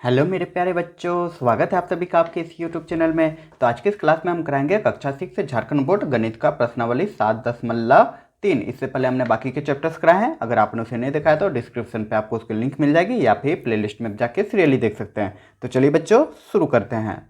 Hello मेरे प्यारे बच्चों, स्वागत है आप सभी का आपके इस यूट्यूब चैनल में। तो आज की इस क्लास में हम कराएंगे कक्षा 6 से झारखंड बोर्ड गणित का प्रश्नावली 7.3। इससे पहले हमने बाकी के चैप्टर्स कराए हैं। अगर आपने उसे नहीं देखा है तो डिस्क्रिप्शन पे आपको उसकी लिंक मिल जाएगी या फिर प्लेलिस्ट में जाके सीरियली देख सकते हैं। तो चलिए बच्चों शुरू करते हैं।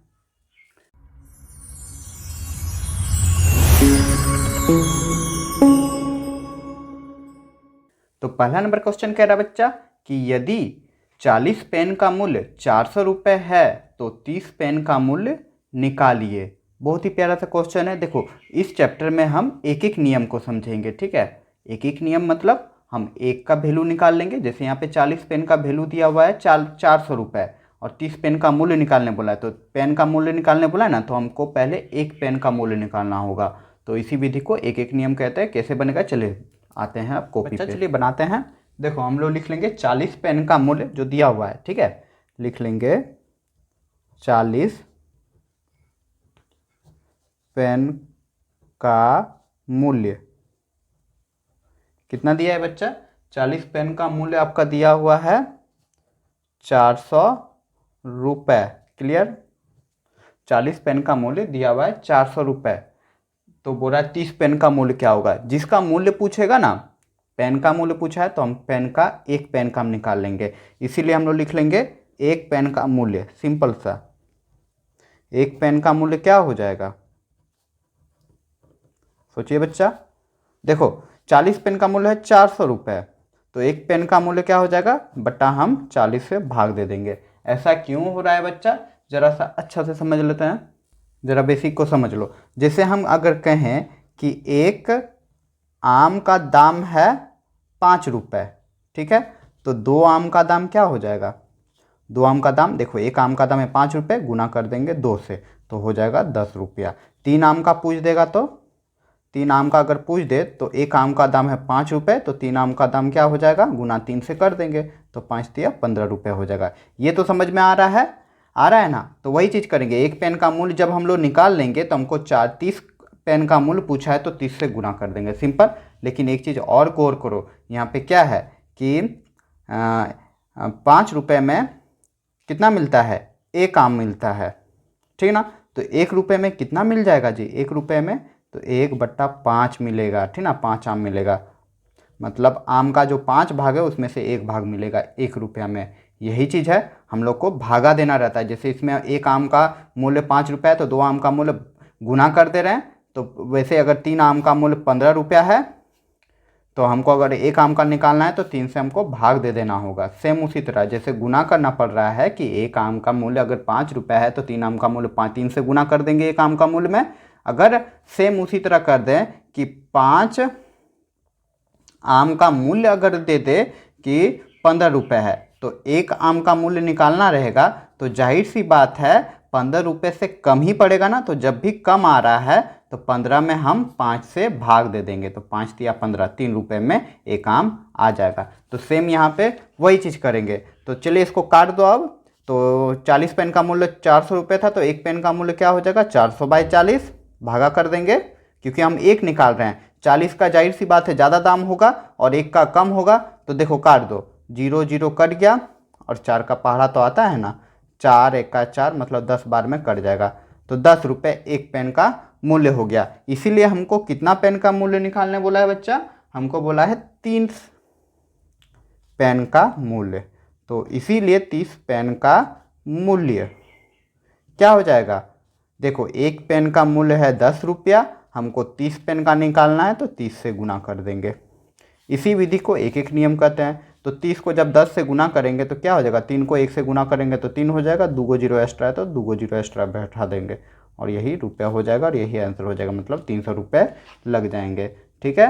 तो पहला नंबर क्वेश्चन कह रहा है बच्चा कि यदि 40 पेन का मूल्य 400 रुपये है तो 30 पेन का मूल्य निकालिए। बहुत ही प्यारा सा क्वेश्चन है। देखो, इस चैप्टर में हम एक एक नियम को समझेंगे, ठीक है। एक एक नियम मतलब हम एक का वैल्यू निकाल लेंगे। जैसे यहाँ पे 40 पेन का वैल्यू दिया हुआ है 400 रुपये और 30 पेन का मूल्य निकालने बोला है। तो पेन का मूल्य निकालने बोला है ना, तो हमको पहले एक पेन का मूल्य निकालना होगा। तो इसी विधि को एक एक नियम कहते हैं। कैसे बनेगा चलिए आते हैं आप कॉपी पे, चलिए बनाते हैं। देखो हम लोग लिख लेंगे 40 पेन का मूल्य जो दिया हुआ है, ठीक है। लिख लेंगे 40 पेन का मूल्य कितना दिया है बच्चा। 40 पेन का मूल्य आपका दिया हुआ है 400 रुपये। क्लियर। 40 पेन का मूल्य दिया हुआ है 400 रुपये। तो बोला 30 पेन का मूल्य क्या होगा। जिसका मूल्य पूछेगा ना, पेन का मूल्य पूछा है तो हम पेन का एक पेन का हम निकाल लेंगे। इसीलिए हम लोग लिख लेंगे एक पेन का मूल्य। सिंपल सा एक पेन का मूल्य क्या हो जाएगा, सोचिए बच्चा। देखो 40 पेन का मूल्य है 400 रुपये, तो एक पेन का मूल्य क्या हो जाएगा बट्टा हम 40 से भाग दे देंगे। ऐसा क्यों हो रहा है बच्चा, जरा सा अच्छा से समझ लेते हैं। जरा बेसिक को समझ लो। जैसे हम अगर कहें कि एक आम का दाम है 5 रुपये, ठीक है। तो 2 आम का दाम क्या हो जाएगा, 2 आम का दाम, देखो एक आम का दाम है 5 रुपये, गुना कर देंगे 2 से तो हो जाएगा 10 रुपया। 3 आम का पूछ देगा तो 3 आम का अगर पूछ दे तो एक आम का दाम है 5 रुपये, तो 3 आम का दाम क्या हो जाएगा, गुना 3 से कर देंगे तो 5 तिया 15 रुपये हो जाएगा। ये तो समझ में आ रहा है, आ रहा है ना। तो वही चीज़ करेंगे। एक पेन का मूल्य जब हम लोग निकाल लेंगे तो हमको 30 पेन का मूल्य पूछा है तो 30 से गुना कर देंगे, सिंपल। लेकिन एक चीज़ और गौर करो, यहाँ पे क्या है कि 5 रुपये में कितना मिलता है, एक आम मिलता है, ठीक ना। तो 1 रुपये में कितना मिल जाएगा जी, 1 रुपये में तो 1/5 मिलेगा, ठीक ना। 5 आम मिलेगा, मतलब आम का जो 5 भाग है उसमें से 1 भाग मिलेगा 1 रुपया में। यही चीज़ है, हम लोग को भागा देना रहता है। जैसे इसमें एक आम का मूल्य 5 रुपया है तो 2 आम का मूल्य गुना कर दे रहे हैं। तो वैसे अगर 3 आम का मूल्य 15 रुपया है तो हमको अगर एक आम का निकालना है तो 3 से हमको भाग दे देना होगा। सेम उसी तरह जैसे गुना करना पड़ रहा है कि एक आम का मूल्य अगर 5 रुपया है तो 3 आम का मूल्य 3 से गुना कर देंगे एक आम का मूल्य में। अगर सेम उसी तरह कर दें कि 5 आम का मूल्य अगर दे दे कि 15 रुपये है तो एक आम का मूल्य निकालना रहेगा। तो जाहिर सी बात है 15 रुपये से कम ही पड़ेगा ना। तो जब भी कम आ रहा है तो 15 में हम 5 से भाग दे देंगे तो 5 तिया 15, 3 रुपये में एक आम आ जाएगा। तो सेम यहाँ पे वही चीज़ करेंगे। तो चलिए इसको काट दो अब। तो 40 पेन का मूल्य 400 रुपये था तो एक पेन का मूल्य क्या हो जाएगा, 400/40 भागा कर देंगे, क्योंकि हम एक निकाल रहे हैं। 40 का जाहिर सी बात है ज़्यादा दाम होगा और एक का कम होगा। तो देखो काट दो, 0 0 कट गया और 4 का पहाड़ा तो आता है ना, 4 1 का 4 मतलब 10 बार में कट जाएगा। तो 10 रुपये एक पेन का मूल्य हो गया। इसीलिए हमको कितना पेन का मूल्य निकालने बोला है बच्चा, हमको बोला है 30 पेन का मूल्य। तो इसीलिए 30 पेन का मूल्य क्या हो जाएगा, देखो एक पेन का मूल्य है 10 रुपया, हमको 30 पेन का निकालना है तो 30 से गुना कर देंगे। इसी विधि को एक एक नियम कहते हैं। तो 30 को जब 10 से गुना करेंगे तो क्या हो जाएगा, 3 को 1 से गुना करेंगे तो 3 हो जाएगा, 2 जीरो एक्स्ट्रा है तो 2 जीरो एक्स्ट्रा बैठा देंगे और यही रुपया हो जाएगा और यही आंसर हो जाएगा, मतलब 300 रुपये लग जाएंगे। ठीक है,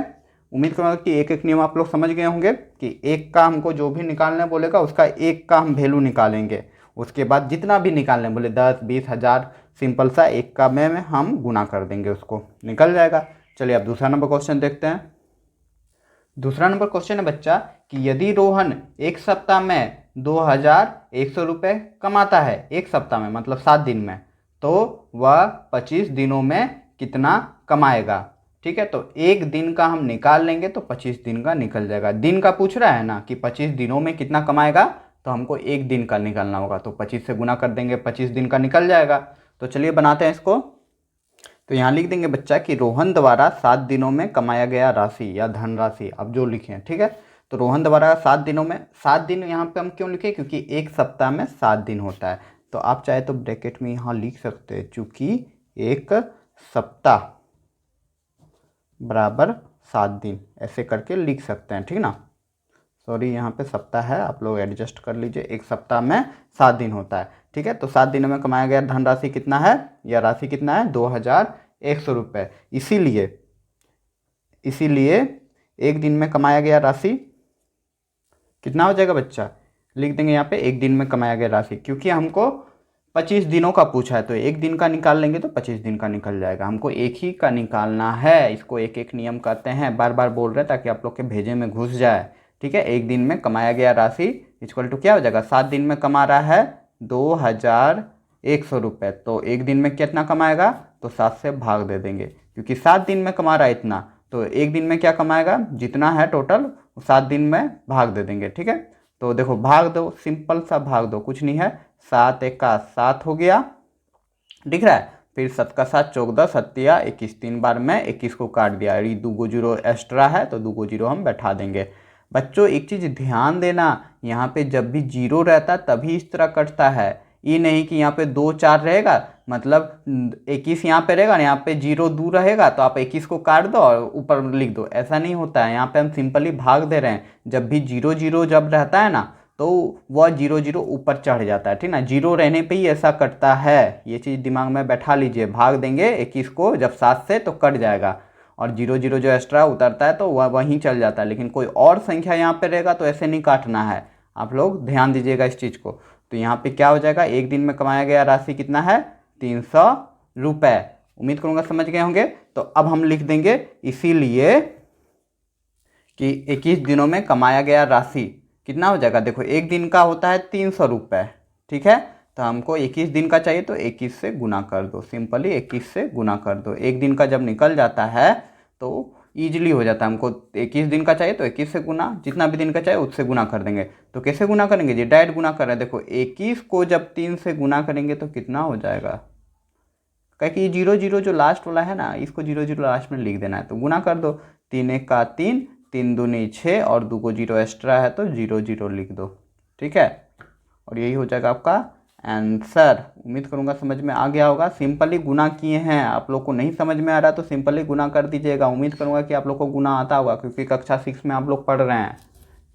उम्मीद करूँगा कि एक एक नियम आप लोग समझ गए होंगे कि एक का हमको जो भी निकालने बोलेगा उसका एक का हम वैल्यू निकालेंगे। उसके बाद जितना भी निकालने बोले 10 20 हज़ार, सिंपल सा एक का में हम गुना कर देंगे, उसको निकल जाएगा। चलिए अब दूसरा नंबर क्वेश्चन देखते हैं। दूसरा नंबर क्वेश्चन है बच्चा कि यदि रोहन एक सप्ताह में 2100 रुपये कमाता है, एक सप्ताह में मतलब 7 दिन में, तो वह 25 दिनों में कितना कमाएगा। ठीक है, तो एक दिन का हम निकाल लेंगे तो 25 दिन का निकल जाएगा। दिन का पूछ रहा है ना कि 25 दिनों में कितना कमाएगा, तो हमको एक दिन का निकालना होगा, तो 25 से गुना कर देंगे, 25 दिन का निकल जाएगा। तो चलिए बनाते हैं इसको। तो यहाँ लिख देंगे बच्चा कि रोहन द्वारा 7 दिनों में कमाया गया राशि या धनराशि, अब जो लिखें, ठीक है। तो रोहन द्वारा 7 दिनों में, 7 दिन यहाँ पे हम क्यों लिखे, क्योंकि एक सप्ताह में 7 दिन होता है। तो आप चाहे तो ब्रैकेट में यहाँ लिख सकते हैं, चूँकि एक सप्ताह बराबर 7 दिन, ऐसे करके लिख सकते हैं, ठीक ना। सॉरी, यहाँ पे सप्ताह है, आप लोग एडजस्ट कर लीजिए। एक सप्ताह में 7 दिन होता है, ठीक है। तो 7 दिनों में कमाया गया धनराशि कितना है, या राशि कितना है, 2100 रुपये। इसीलिए एक दिन में कमाया गया राशि कितना हो जाएगा बच्चा, लिख देंगे यहाँ पे एक दिन में कमाया गया राशि, क्योंकि हमको 25 दिनों का पूछा है, तो एक दिन का निकाल लेंगे तो 25 दिन का निकल जाएगा। हमको एक ही का निकालना है, इसको एक एक नियम कहते हैं, बार बार बोल रहे हैं ताकि आप लोग के भेजे में घुस जाए, ठीक है। एक दिन में कमाया गया राशि इक्वल टू क्या हो जाएगा, 7 दिन में कमा रहा है 2100 रुपये, तो एक दिन में कितना कमाएगा, तो 7 से भाग दे देंगे, क्योंकि 7 दिन में कमा रहा है इतना, तो एक दिन में क्या कमाएगा, जितना है टोटल 7 दिन में भाग दे देंगे, ठीक है। तो देखो भाग दो, सिंपल सा भाग दो, कुछ नहीं है, 7 एका 7 हो गया, दिख रहा है। फिर 7 का 7 14, 7 या 21, 3 बार में 21 को काट दिया, ये 2 जीरो एक्स्ट्रा है तो 2 जीरो हम बैठा देंगे। बच्चों एक चीज़ ध्यान देना, यहाँ पे जब भी जीरो रहता है तभी इस तरह कटता है, ये नहीं कि यहाँ पे 2 4 रहेगा, मतलब 21 यहाँ पे रहेगा ना, यहाँ पे 0 2 रहेगा तो आप 21 को काट दो और ऊपर लिख दो, ऐसा नहीं होता है। यहाँ पे हम सिंपली भाग दे रहे हैं, जब भी 0 0 जब रहता है ना तो वह 0 0 ऊपर चढ़ जाता है, ठीक ना, 0 रहने पे ही ऐसा कटता है, ये चीज़ दिमाग में बैठा लीजिए। भाग देंगे 21 को जब 7 से तो कट जाएगा, और 0 0 जो एक्स्ट्रा उतरता है तो वह वहीं चल जाता है, लेकिन कोई और संख्या यहाँ पे रहेगा तो ऐसे नहीं काटना है, आप लोग ध्यान दीजिएगा इस चीज़ को। तो यहाँ पे क्या हो जाएगा, एक दिन में कमाया गया राशि कितना है, 300 रुपये। उम्मीद करूँगा समझ गए होंगे। तो अब हम लिख देंगे इसीलिए कि 21 दिनों में कमाया गया राशि कितना हो जाएगा, देखो एक दिन का होता है 300 रुपये, ठीक है। तो हमको 21 दिन का चाहिए तो 21 से गुना कर दो, सिंपली 21 से गुना कर दो। एक दिन का जब निकल जाता है तो ईजिली हो जाता है, हमको 21 दिन का चाहिए तो 21 से गुना, जितना भी दिन का चाहिए उससे गुना कर देंगे। तो कैसे गुना करेंगे जी, डायरेक्ट गुना कर रहे हैं, देखो 21 को जब 3 से गुना करेंगे तो कितना हो जाएगा, क्योंकि ये 0 0 जो लास्ट वाला है ना, इसको 0 0 लास्ट में लिख देना है, तो गुना कर दो, 3 1 का 3, 3 दूनी 6 और 2 को 0 एक्स्ट्रा है तो 0 0 लिख दो, ठीक है। और यही हो जाएगा आपका आंसर। उम्मीद करूंगा समझ में आ गया होगा। सिंपली गुना किए हैं, आप लोग को नहीं समझ में आ रहा तो सिंपली गुना कर दीजिएगा। उम्मीद करूंगा कि आप लोग को गुना आता होगा, क्योंकि कक्षा 6 में आप लोग पढ़ रहे हैं,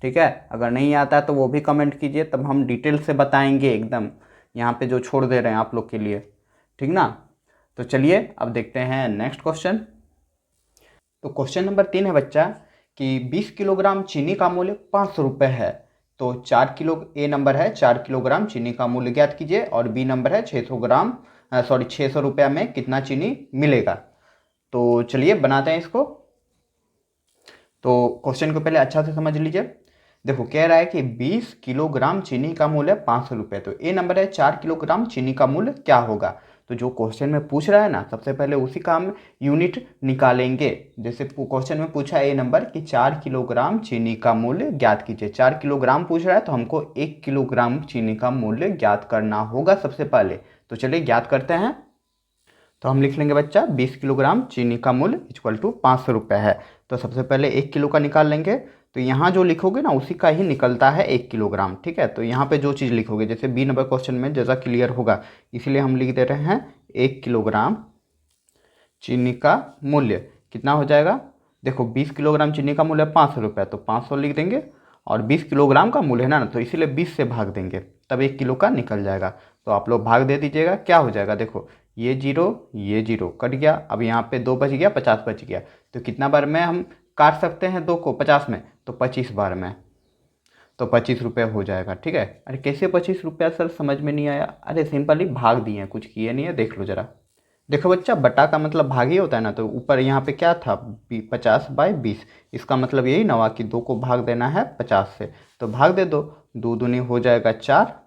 ठीक है। अगर नहीं आता है तो वो भी कमेंट कीजिए, तब हम डिटेल से बताएंगे एकदम, यहाँ पे जो छोड़ दे रहे हैं आप लोग के लिए, ठीक ना। तो चलिए अब देखते हैं नेक्स्ट क्वेश्चन। तो क्वेश्चन नंबर 3 है बच्चा कि 20 किलोग्राम चीनी का मूल्य 500 रुपये है, तो 4 किलो, ए नंबर है 4 किलोग्राम चीनी का मूल्य ज्ञात कीजिए, और बी नंबर है 600 रुपया में कितना चीनी मिलेगा। तो चलिए बनाते हैं इसको। तो क्वेश्चन को पहले अच्छा से समझ लीजिए। देखो कह रहा है कि 20 किलोग्राम चीनी का मूल्य 500 रुपये, तो ए नंबर है 4 किलोग्राम चीनी का मूल्य क्या होगा। तो जो क्वेश्चन में पूछ रहा है ना, सबसे पहले उसी का हम यूनिट निकालेंगे। जैसे क्वेश्चन में पूछा है ए नंबर कि 4 किलोग्राम चीनी का मूल्य ज्ञात कीजिए, 4 किलोग्राम पूछ रहा है तो हमको 1 किलोग्राम चीनी का मूल्य ज्ञात करना होगा सबसे पहले। तो चलिए ज्ञात करते हैं। तो हम लिख लेंगे बच्चा 20 किलोग्राम चीनी का मूल्य इक्वल टू 500 रुपये है। तो सबसे पहले 1 किलो का निकाल लेंगे, तो यहाँ जो लिखोगे ना उसी का ही निकलता है 1 किलोग्राम, ठीक है। तो यहाँ पे जो चीज़ लिखोगे, जैसे बी नंबर क्वेश्चन में जैसा क्लियर होगा, इसीलिए हम लिख दे रहे हैं 1 किलोग्राम चीनी का मूल्य कितना हो जाएगा। देखो 20 किलोग्राम चीनी का मूल्य 500 रुपये, तो 500 लिख देंगे, और 20 किलोग्राम का मूल्य है ना, तो इसीलिए 20 से भाग देंगे, तब 1 किलो का निकल जाएगा। तो आप लोग भाग दे दीजिएगा, क्या हो जाएगा, देखो ये 0 कट गया, अब यहाँ पे 2 बच गया, 50 बच गया। तो कितना बार में हम काट सकते हैं 2 को 50 में, तो 25 बार में, तो 25 रुपये हो जाएगा, ठीक है। अरे कैसे 25 रुपया सर, समझ में नहीं आया। अरे सिंपली भाग दिए हैं, कुछ किए नहीं है, देख लो जरा। देखो बच्चा बटा का मतलब भाग ही होता है ना, तो ऊपर यहाँ पे क्या था 50/20, इसका मतलब यही ना हुआ कि 2 को भाग देना है 50 से, तो भाग दे दो, 2 दूनी हो जाएगा 4,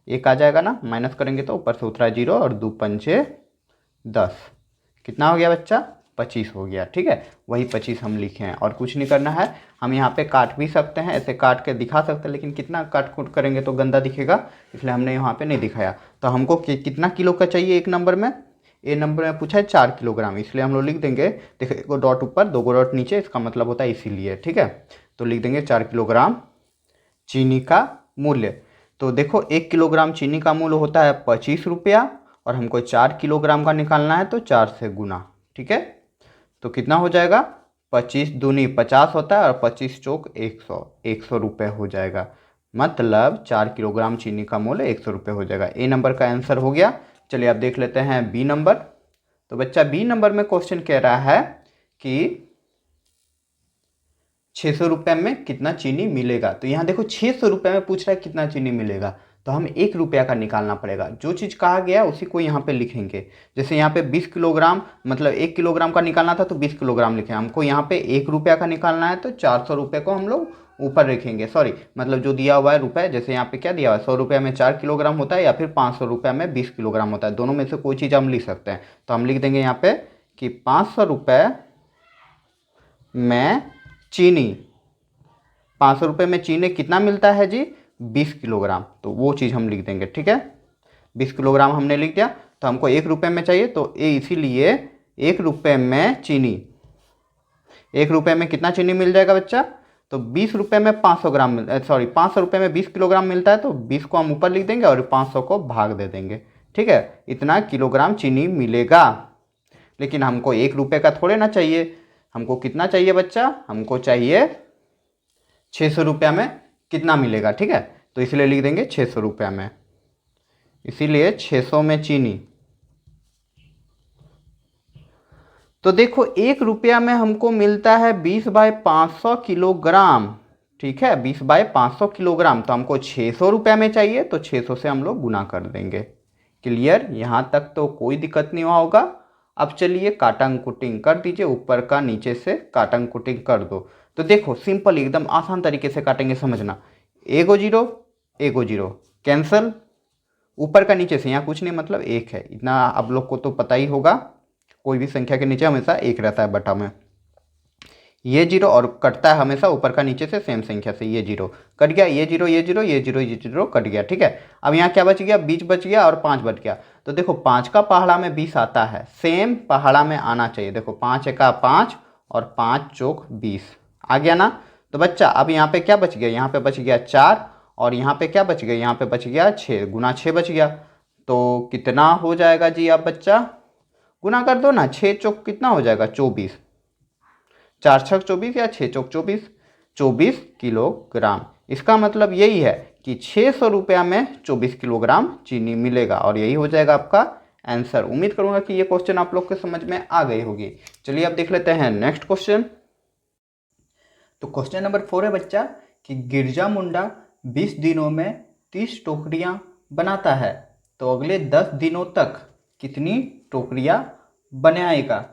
1 आ जाएगा ना, माइनस करेंगे तो ऊपर से उतरा 0, और 2 पंचे 10, कितना हो गया बच्चा 25 हो गया। ठीक है, वही 25 हम लिखे हैं और कुछ नहीं करना है। हम यहाँ पे काट भी सकते हैं, ऐसे काट के दिखा सकते हैं, लेकिन कितना काट कूट करेंगे तो गंदा दिखेगा, इसलिए हमने यहाँ पे नहीं दिखाया। तो हमको कितना किलो का चाहिए एक नंबर में, ए नंबर में पूछा है 4 किलोग्राम, इसलिए हम लोग लिख देंगे, देखो एक डॉट ऊपर 2 डॉट नीचे, इसका मतलब होता है इसीलिए। ठीक है, तो लिख देंगे 4 किलोग्राम चीनी का मूल्य। तो देखो 1 किलोग्राम चीनी का मूल्य होता है 25 रुपया, और हमको 4 किलोग्राम का निकालना है तो 4 से गुना। ठीक है, तो कितना हो जाएगा, 25 दूनी 50 होता है और 25 चौक 100 रुपये हो जाएगा। मतलब 4 किलोग्राम चीनी का मूल्य 100 रुपये हो जाएगा। ए नंबर का आंसर हो गया। चलिए आप देख लेते हैं बी नंबर। तो बच्चा बी नंबर में क्वेश्चन कह रहा है कि 600 रुपये में कितना चीनी मिलेगा। तो यहाँ देखो 600 रुपये में पूछ रहा है कितना चीनी मिलेगा, तो हम 1 रुपया का निकालना पड़ेगा। जो चीज़ कहा गया उसी को यहाँ पे लिखेंगे। जैसे यहाँ पे 20 किलोग्राम, मतलब 1 किलोग्राम का निकालना था तो 20 किलोग्राम लिखे। हमको यहाँ पे 1 रुपया का निकालना है तो 400 रुपये को हम लोग ऊपर रखेंगे। सॉरी, मतलब जो दिया हुआ है रुपये, जैसे यहाँ पे क्या दिया हुआ है, 100 रुपये में 4 किलोग्राम होता है या फिर 500 रुपये में 20 किलोग्राम होता है, दोनों में से कोई चीज़ हम लिख सकते हैं। तो हम लिख देंगे यहाँ पे कि 500 रुपये में चीनी, 500 रुपये में चीनी कितना मिलता है जी, 20 किलोग्राम, तो वो चीज़ हम लिख देंगे। ठीक है, 20 किलोग्राम हमने लिख दिया। तो हमको 1 रुपये में चाहिए, तो इसीलिए 1 रुपये में चीनी, 1 रुपये में कितना चीनी मिल जाएगा बच्चा, तो 20 रुपये में 500 ग्राम, सॉरी 500 रुपये में 20 किलोग्राम मिलता है, तो 20 को हम ऊपर लिख देंगे और 500 को भाग दे देंगे। ठीक है, इतना किलोग्राम चीनी मिलेगा। लेकिन हमको 1 रुपये का थोड़े ना चाहिए, हमको कितना चाहिए बच्चा, हमको चाहिए 600 रुपया में कितना मिलेगा। ठीक है, तो इसलिए लिख देंगे 600 रुपया में, इसीलिए 600 में चीनी। तो देखो 1 रुपया में हमको मिलता है 20/500 किलोग्राम। ठीक है, 20/500 किलोग्राम, तो हमको 600 रुपया में चाहिए, तो 600 से हम लोग गुना कर देंगे। क्लियर, यहाँ तक तो कोई दिक्कत नहीं हुआ होगा। अब चलिए काटंग कुटिंग कर दीजिए, ऊपर का नीचे से काटंग कुटिंग कर दो। तो देखो सिंपल एकदम आसान तरीके से काटेंगे, समझना। एगो जीरो कैंसल, ऊपर का नीचे से, यहाँ कुछ नहीं मतलब 1 है, इतना आप लोग को तो पता ही होगा। कोई भी संख्या के नीचे हमेशा 1 रहता है बटा में। ये जीरो और कटता है हमेशा ऊपर का नीचे से सेम संख्या से, ये जीरो कट गया, ये जीरो कट गया। ठीक है, अब यहाँ क्या बच गया, 20 बच गया और 5 बच गया। तो देखो 5 का पहाड़ा में 20 आता है, सेम पहाड़ा में आना चाहिए। देखो 5 एका 5 और 5 चौक 20 आ गया ना। तो बच्चा अब यहाँ पे क्या बच गया, यहाँ पे बच गया 4 और यहाँ पे क्या बच गया, यहाँ पे बच गया 6, गुना 6 बच गया। तो कितना हो जाएगा जी, आप बच्चा गुना कर दो ना, 6 चौक कितना हो जाएगा 24, 4 छक 24 या 6 चौक 24, 24 किलोग्राम। इसका मतलब यही है कि 600 रुपया में 24 किलोग्राम चीनी मिलेगा, और यही हो जाएगा आपका आंसर। उम्मीद करूंगा कि ये क्वेश्चन आप लोग के समझ में आ गई होगी। चलिए अब देख लेते हैं नेक्स्ट क्वेश्चन। तो क्वेश्चन नंबर 4 है बच्चा कि गिरजा मुंडा 20 दिनों में 30 टोकरियां बनाता है, तो अगले 10 दिनों तक कितनी टोकरियां बनाएगा।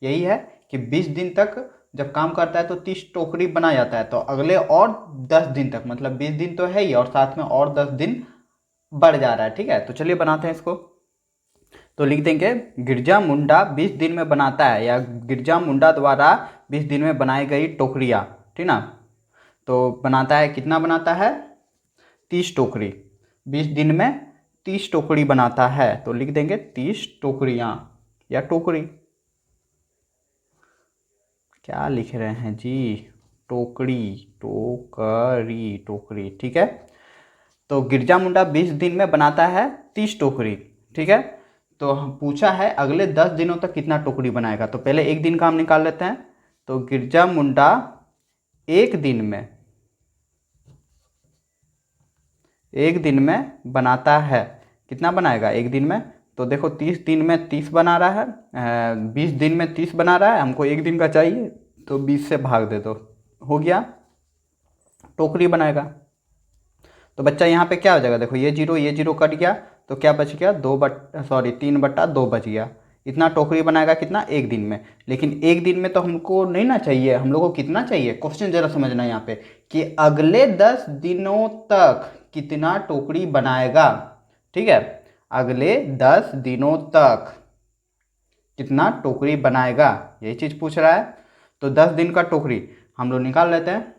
यही है कि 20 दिन तक जब काम करता है तो 30 टोकरी बना जाता है, तो अगले और 10 दिन तक, मतलब 20 दिन तो है ही और साथ में और 10 दिन बढ़ जा रहा है। ठीक है, तो चलिए बनाते हैं इसको। तो लिख देंगे गिरजा मुंडा 20 दिन में बनाता है, या गिरजा मुंडा द्वारा 20 दिन में बनाई गई टोकरियाँ, ठीक ना। तो बनाता है, कितना बनाता है, 30 टोकरी, 20 दिन में 30 टोकरी बनाता है, तो लिख देंगे 30 टोकरियाँ या टोकरी। क्या लिख रहे हैं जी, टोकरी टोकरी। ठीक है, तो गिरजा मुंडा 20 दिन में बनाता है 30 टोकरी। ठीक है, तो पूछा है अगले 10 दिनों तक कितना टोकरी बनाएगा। तो पहले एक दिन का हम निकाल लेते हैं। तो गिरजा मुंडा एक दिन में बनाता है, कितना बनाएगा एक दिन में। तो देखो 30 दिन में 30 बना रहा है, 20 दिन में 30 बना रहा है, हमको एक दिन का चाहिए, तो 20 से भाग दे दो, हो गया, टोकरी बनाएगा। तो बच्चा यहाँ पे क्या हो जाएगा, देखो ये जीरो कट गया, तो क्या बच गया, 3/2 बच गया। इतना टोकरी बनाएगा कितना, एक दिन में। लेकिन एक दिन में तो हमको नहीं ना चाहिए, हम लोग को कितना चाहिए, क्वेश्चन जरा समझना यहाँ पे कि अगले 10 दिनों तक कितना टोकरी बनाएगा। ठीक है, अगले 10 दिनों तक कितना टोकरी बनाएगा, यही चीज़ पूछ रहा है। तो 10 दिन का टोकरी हम लोग निकाल लेते हैं।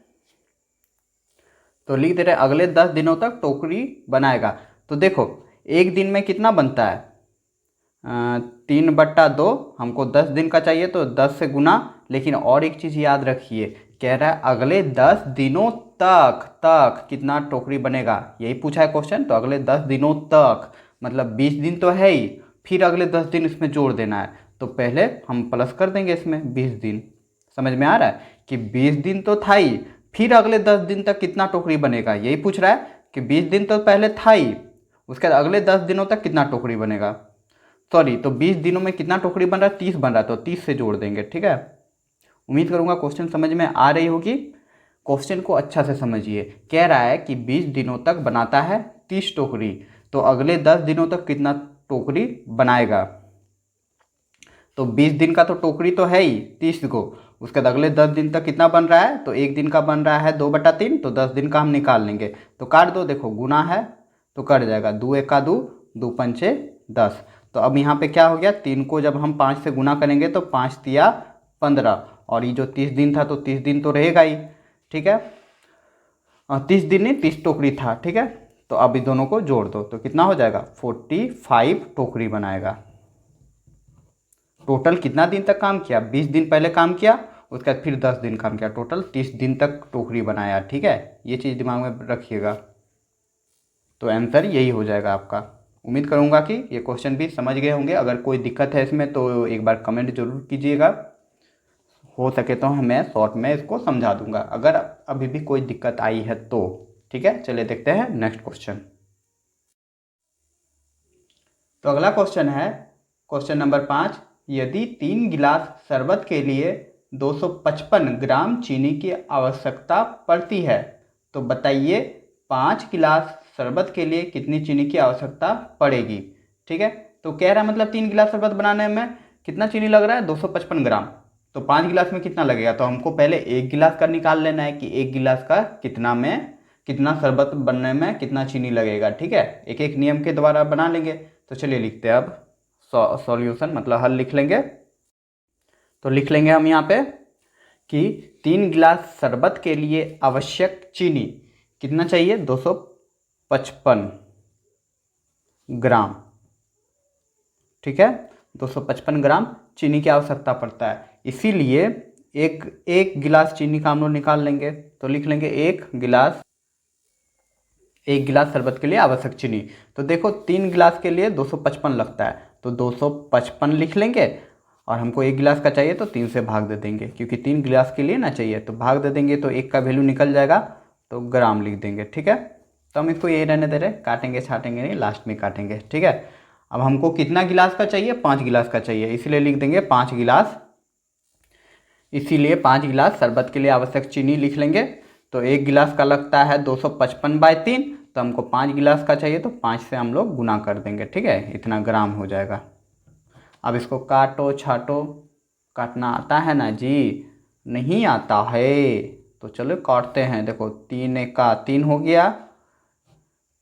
तो लिख दे रहे अगले 10 दिनों तक टोकरी बनाएगा। तो देखो एक दिन में कितना बनता है, 3/2। हमको 10 दिन का चाहिए तो 10 से गुना। लेकिन और एक चीज़ याद रखिए, कह रहा है अगले 10 दिनों तक कितना टोकरी बनेगा, यही पूछा है क्वेश्चन। तो अगले 10 दिनों तक मतलब 20 दिन तो है ही, फिर अगले 10 दिन इसमें जोड़ देना है। तो पहले हम प्लस कर देंगे इसमें 20 दिन। समझ में आ रहा है कि 20 दिन तो था ही, फिर अगले 10 दिन तक कितना टोकरी बनेगा, यही पूछ रहा है कि 20 दिन तो पहले था ही, उसके बाद अगले 10 दिनों तक कितना टोकरी बनेगा। सॉरी, तो 20 दिनों में कितना टोकरी बन रहा है, 30 बन रहा है, तो 30 से जोड़ देंगे। ठीक है, उम्मीद करूंगा क्वेश्चन समझ में आ रही होगी। क्वेश्चन को अच्छा से समझिए। कह रहा है कि 20 दिनों तक बनाता है 30 टोकरी, तो अगले 10 दिनों तक कितना टोकरी बनाएगा। तो 20 दिन का तो टोकरी तो है ही 30 को, उसके बाद अगले 10 दिन तक कितना बन रहा है, तो एक दिन का बन रहा है 2/3, तो 10 दिन का हम निकाल लेंगे। तो काट दो, देखो गुना है तो कट जाएगा, 2 1 2, 2 5 10। तो अब यहाँ पे क्या हो गया, 3 को जब हम 5 से गुना करेंगे तो 5 तिया 15, और ये जो 30 दिन था तो 30 दिन तो रहेगा ही। ठीक है, 30 दिन नहीं 30 टोकरी था। ठीक है, तो अब इन दोनों को जोड़ दो तो कितना हो जाएगा, 45 टोकरी बनाएगा। टोटल कितना दिन तक काम किया, 20 दिन पहले काम किया, उसके बाद फिर 10 दिन काम किया, टोटल 30 दिन तक टोकरी बनाया। ठीक है, ये चीज़ दिमाग में रखिएगा। तो आंसर यही हो जाएगा आपका। उम्मीद करूंगा कि ये क्वेश्चन भी समझ गए होंगे। अगर कोई दिक्कत है इसमें तो एक बार कमेंट जरूर कीजिएगा, हो सके तो मैं शॉर्ट में इसको समझा दूंगा अगर अभी भी कोई दिक्कत आई है तो। ठीक है, चलिए देखते हैं नेक्स्ट क्वेश्चन। तो अगला क्वेश्चन है क्वेश्चन नंबर 5। यदि 3 गिलास शरबत के लिए 255 ग्राम चीनी की आवश्यकता पड़ती है तो बताइए 5 गिलास शरबत के लिए कितनी चीनी की आवश्यकता पड़ेगी। ठीक है, तो कह रहा है मतलब 3 गिलास शरबत बनाने में कितना चीनी लग रहा है, 255 ग्राम। तो 5 गिलास में कितना लगेगा, तो हमको पहले 1 गिलास का निकाल लेना है कि 1 गिलास का कितना शरबत बनने में कितना चीनी लगेगा। ठीक है, एक एक नियम के द्वारा बना लेंगे। तो चलिए लिखते हैं अब सॉल्यूशन, मतलब हल लिख लेंगे। तो लिख लेंगे हम यहाँ पे कि 3 गिलास शरबत के लिए आवश्यक चीनी कितना चाहिए, 255 ग्राम। ठीक है, 255 ग्राम चीनी की आवश्यकता पड़ता है, इसीलिए एक गिलास चीनी का हम लोग निकाल लेंगे। तो लिख लेंगे एक गिलास शरबत के लिए आवश्यक चीनी। तो देखो 3 गिलास के लिए 255 लगता है, तो 255 लिख लेंगे, और हमको 1 गिलास का चाहिए तो 3 से भाग दे देंगे, क्योंकि 3 गिलास के लिए ना चाहिए तो भाग दे देंगे, तो 1 का वैल्यू निकल जाएगा, तो ग्राम लिख देंगे। ठीक है, तो हम इसको यही रहने दे रहे, काटेंगे छाटेंगे नहीं, लास्ट में काटेंगे। ठीक है, अब हमको कितना गिलास का चाहिए, 5 गिलास का चाहिए, इसलिए लिख देंगे 5 गिलास। इसीलिए 5 गिलास शरबत के लिए आवश्यक चीनी लिख लेंगे। तो 1 गिलास का लगता है 255/3, तो हमको 5 गिलास का चाहिए तो 5 से हम लोग गुना कर देंगे। ठीक है, इतना ग्राम हो जाएगा। अब इसको काटो छाटो, काटना आता है ना जी, नहीं आता है तो चलो काटते हैं। देखो 3 1 का 3 हो गया,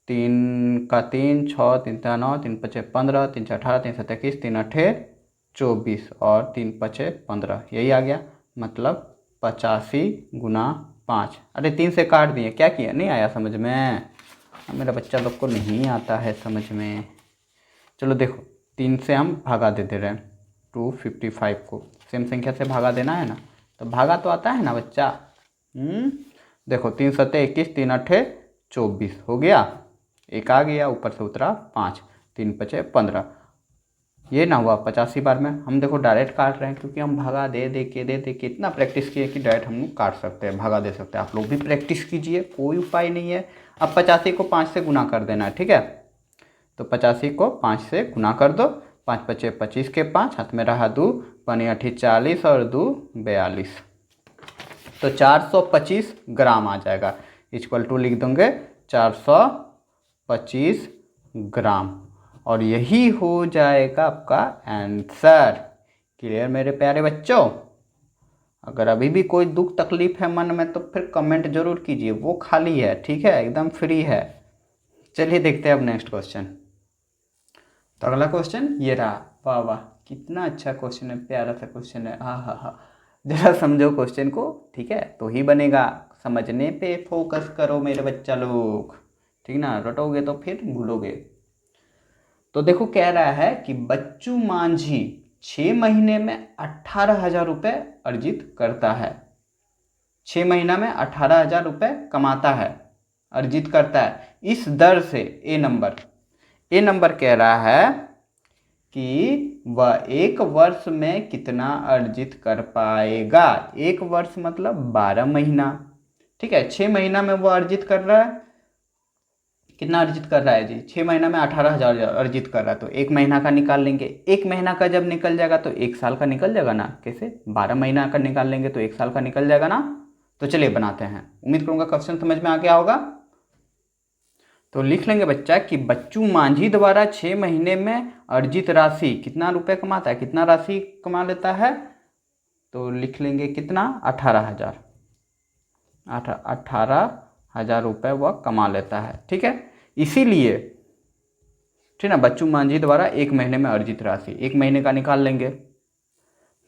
3 का 3 6 3 3 9 3 5 15 3 6 18 3 7 21 3 8 24 और 3 5 15, यही आ गया, मतलब 85 गुना 5। अरे 3 से काट दिए, क्या किया, नहीं आया समझ में, मेरा बच्चा लोग को नहीं आता है समझ में। चलो देखो 3 से हम भागा दे दे रहे हैं, 255 को सेम संख्या से भागा देना है ना, तो भागा तो आता है ना बच्चा। देखो 3 7 21 3 8 24 हो गया, एक आ गया ऊपर से उतरा 5, 3 5 15, ये ना हुआ 85 बार में। हम देखो डायरेक्ट काट रहे हैं क्योंकि हम भागा दे दे के इतना प्रैक्टिस किए कि डायरेक्ट हम लोग काट सकते हैं, भागा दे सकते हैं। आप लोग भी प्रैक्टिस कीजिए, कोई उपाय नहीं है। अब 85 को 5 से गुना कर देना है। ठीक है, तो 85 को 5 से गुना कर दो, 5 5 25 के 5, हाथ में रहा 2 पनी 8 40 और 2 42, तो 425 ग्राम आ जाएगा। इक्वल टू लिख देंगे 425 ग्राम, और यही हो जाएगा आपका आंसर। क्लियर मेरे प्यारे बच्चों। अगर अभी भी कोई दुख तकलीफ है मन में तो फिर कमेंट जरूर कीजिए, वो खाली है। ठीक है, एकदम फ्री है। चलिए देखते हैं अब नेक्स्ट क्वेश्चन। तो अगला क्वेश्चन ये रहा, वाह वाह कितना अच्छा क्वेश्चन है, प्यारा सा क्वेश्चन है। हाँ हाँ हाँ, जरा समझो क्वेश्चन को, ठीक है, तो ही बनेगा। समझने पे फोकस करो मेरे बच्चा लोग, ठीक ना, रटोगे तो फिर भूलोगे। तो देखो कह रहा है कि बच्चू मांझी 6 महीने में 18,000 रुपये अर्जित करता है। 6 महीना में 18,000 रुपये कमाता है, अर्जित करता है। इस दर से ए नंबर कह रहा है कि वह 1 वर्ष में कितना अर्जित कर पाएगा। 1 वर्ष मतलब 12 महीना, ठीक है। 6 महीना में वो अर्जित कर रहा है, कितना अर्जित कर रहा है जी, 6 महीना में 18,000 अर्जित कर रहा है। तो 1 महीना का निकाल लेंगे। 1 महीना का जब निकल जाएगा तो 1 साल का निकल जाएगा ना। कैसे, 12 महीना का निकाल लेंगे तो 1 साल का निकल जाएगा ना। तो चलिए बनाते हैं, उम्मीद करूंगा क्वेश्चन समझ में आ गया होगा। तो लिख लेंगे बच्चा कि बच्चू मांझी द्वारा 6 महीने में अर्जित राशि कितना रुपए कमाता है, कितना राशि कमा लेता है। तो लिख लेंगे कितना, 18,000, 18,000 रुपये वह कमा लेता है, ठीक है। इसीलिए, ठीक ना, बच्चू मांझी द्वारा 1 महीने में अर्जित राशि, 1 महीने का निकाल लेंगे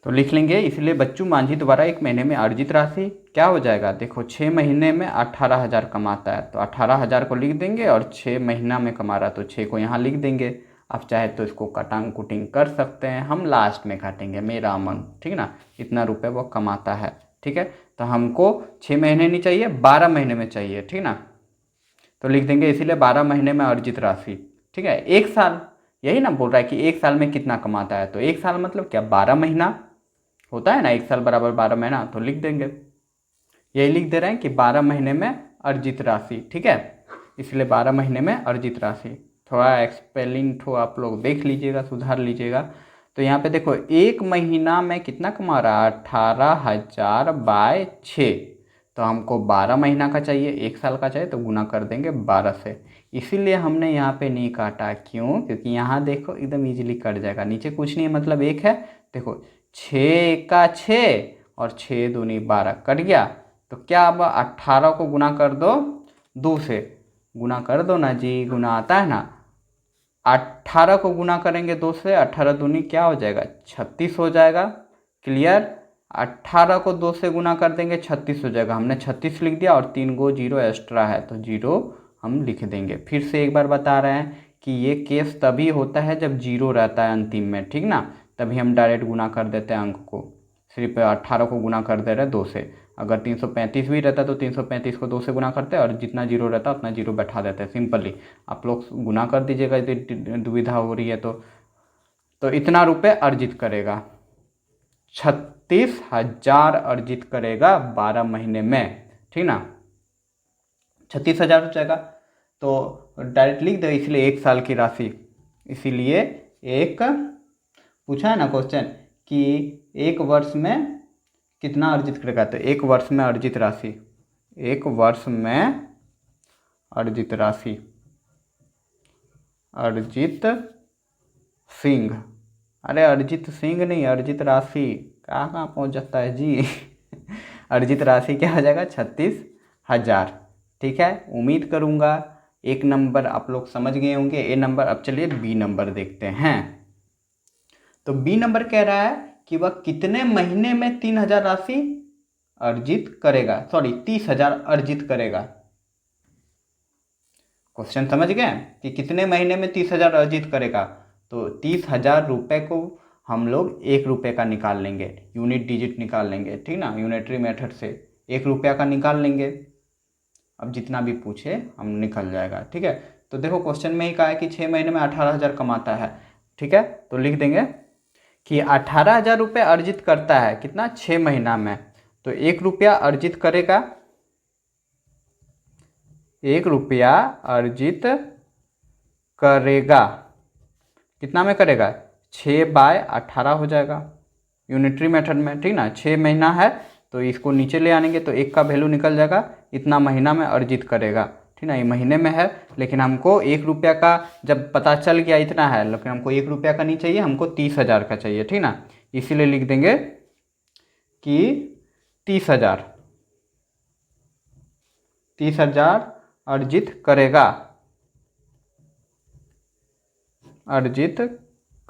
तो लिख लेंगे, इसलिए बच्चू मांझी द्वारा 1 महीने में अर्जित राशि क्या हो जाएगा। देखो 6 महीने में 18,000 कमाता है तो 18,000 को लिख देंगे, और 6 महीना में कमा रहा तो 6 को यहाँ लिख देंगे। आप चाहे तो इसको कटांग कुटिंग कर सकते हैं, हम लास्ट में काटेंगे, मेरा मन, ठीक ना। इतना रुपये वो कमाता है, ठीक है। तो हमको 6 महीने नहीं चाहिए, 12 महीने में चाहिए, ठीक ना। तो लिख देंगे इसीलिए 12 महीने में अर्जित राशि, ठीक है। 1 साल, यही ना बोल रहा है कि 1 साल में कितना कमाता है। तो 1 साल मतलब क्या, 12 महीना होता है ना, 1 साल बराबर 12 महीना। तो लिख देंगे, यही लिख दे रहे हैं कि 12 महीने में अर्जित राशि, ठीक है। इसलिए 12 महीने में अर्जित राशि। थोड़ा एक्सपेलिंग तो आप लोग देख लीजिएगा, सुधार लीजिएगा। तो यहाँ पे देखो 1 महीना में कितना कमा रहा है, 18,000 बाय 6। तो हमको 12 महीना का चाहिए, 1 साल का चाहिए, तो गुना कर देंगे 12 से। इसीलिए हमने यहाँ पे नहीं काटा, क्यों, क्योंकि यहाँ देखो एकदम इजीली कट जाएगा, नीचे कुछ नहीं है, मतलब 1 है। देखो 6 का 6 और 6 दूनी 12 कट गया। तो क्या, अब 18 को गुना कर दो 2 से, गुना कर दो ना जी, गुना आता है ना। 18 को गुना करेंगे 2 से, 18 दूनी क्या हो जाएगा, 36 हो जाएगा। क्लियर, 18 को 2 से गुना कर देंगे 36 हो जाएगा। हमने 36 लिख दिया, और 3 गो 0 एक्स्ट्रा है तो 0 हम लिख देंगे। फिर से एक बार बता रहे हैं कि ये केस तभी होता है जब 0 रहता है अंतिम में, ठीक ना। तभी हम डायरेक्ट गुना कर देते हैं अंक को, सिर्फ 18 को गुना कर दे रहे हैं 2 से। अगर 335 भी रहता तो 335 को 2 से गुना करते हैं, और जितना 0 रहता उतना 0 बैठा देते हैं, सिंपली। आप लोग गुना कर दीजिएगा यदि दुविधा हो रही है तो इतना रुपये अर्जित करेगा, 36,000 अर्जित करेगा 12 महीने में, ठीक ना। 36,000 हो जाएगा। तो डायरेक्ट लिख दो, इसलिए 1 साल की राशि, इसीलिए एक पूछा है ना क्वेश्चन कि 1 वर्ष में कितना अर्जित करेगा। तो 1 वर्ष में अर्जित राशि, 1 वर्ष में अर्जित राशि, अर्जित सिंह, अरे अर्जित सिंह नहीं, अर्जित राशि, कहाँ कहाँ पहुँच जाता है जी अर्जित राशि क्या हो जाएगा, 36,000, ठीक है। उम्मीद करूँगा 1 नंबर आप लोग समझ गए होंगे, ए नंबर। अब चलिए बी नंबर देखते हैं। तो बी नंबर कह रहा है कि वह कितने महीने में 3,000 राशि अर्जित करेगा, सॉरी 30,000 अर्जित करेगा। क्वेश्चन समझ गए कि कितने महीने में 30,000 अर्जित करेगा। तो 30,000 रुपये को हम लोग 1 रुपये का निकाल लेंगे, यूनिट डिजिट निकाल लेंगे, ठीक ना, यूनिटरी मेथड से 1 रुपया का निकाल लेंगे। अब जितना भी पूछे हम निकल जाएगा, ठीक है। तो देखो क्वेश्चन में ही कहा है कि 6 महीने में 18,000 कमाता है, ठीक है। तो लिख देंगे कि 18,000 रुपये अर्जित करता है, कितना, 6 महीना में। तो 1 रुपया अर्जित करेगा, 1 रुपया अर्जित करेगा, कितना में करेगा, 6/18 हो जाएगा यूनिटरी मेथड में, ठीक ना। 6 महीना है तो इसको नीचे ले आनेंगे तो 1 का वैल्यू निकल जाएगा, इतना महीना में अर्जित करेगा, ठीक ना। ये महीने में है, लेकिन हमको 1 रुपया का जब पता चल गया इतना है, लेकिन हमको 1 रुपया का नहीं चाहिए, हमको 30,000 का चाहिए, ठीक ना। इसीलिए लिख देंगे कि 30,000 अर्जित करेगा, अर्जित